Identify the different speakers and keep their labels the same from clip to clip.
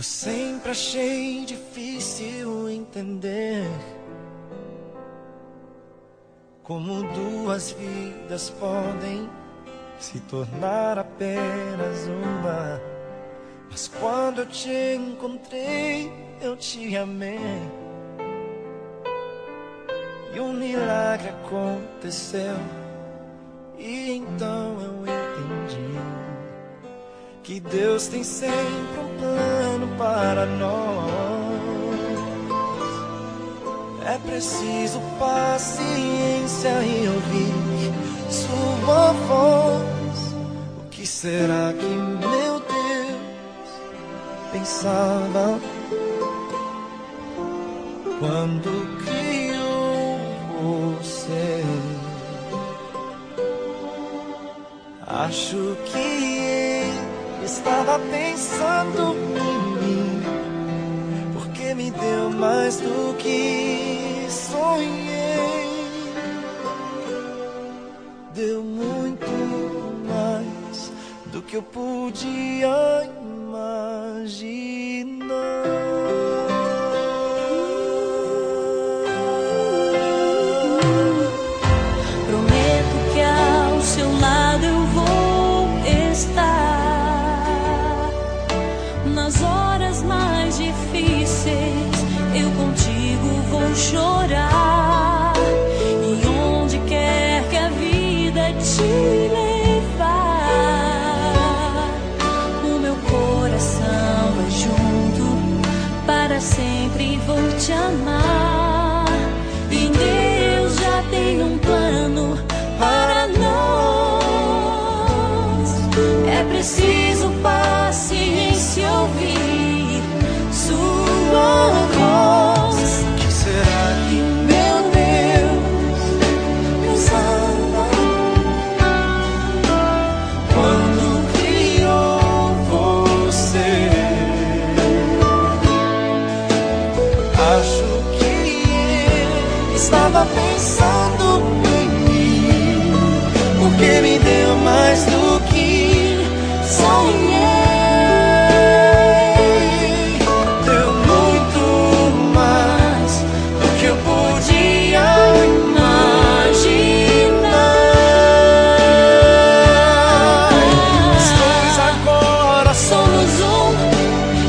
Speaker 1: sempre achei difícil entender como duas vidas podem se tornar apenas uma. Mas quando eu te encontrei, eu te amei, e um milagre aconteceu. E então eu entendi que Deus tem sempre um plano para nós. É preciso paciência e ouvir sua voz. O que será que meu Deus pensava quando criou você? Acho que ele estava pensando em mim, porque me deu mais do que sonhei. Deu muito mais do que eu podia imaginar.
Speaker 2: Prometo que ao seu lado eu vou estar. Nas horas mais difíceis eu contigo vou chorar. E onde quer que a vida te levar, o meu coração vai junto, para sempre vou te amar. E Deus já tem um plano para nós. É preciso paciência, ouvir sua voz.
Speaker 1: O que será que meu Deus pensava quando criou você? Acho que ele estava pensando em mim, porque me deu mais do que sonhei. Deu muito mais do que eu podia imaginar. Nós dois agora
Speaker 2: Somos um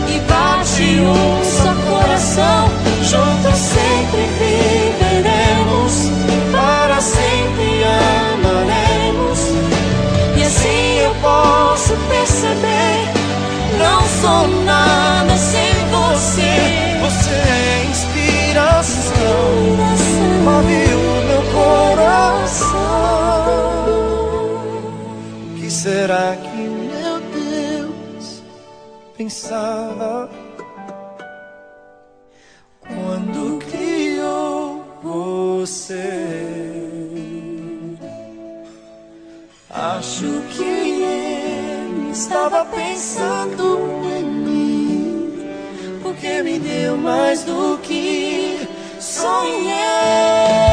Speaker 2: e bate um só coração.
Speaker 1: juntos sempre viveremos, para sempre amaremos.
Speaker 2: E assim eu posso perceber, não sou nada sem você.
Speaker 1: Você é inspiração, move o meu coração. O que será que meu Deus pensava quando criou você? Acho que ele estava pensando em mim, porque me deu mais do que sonhei.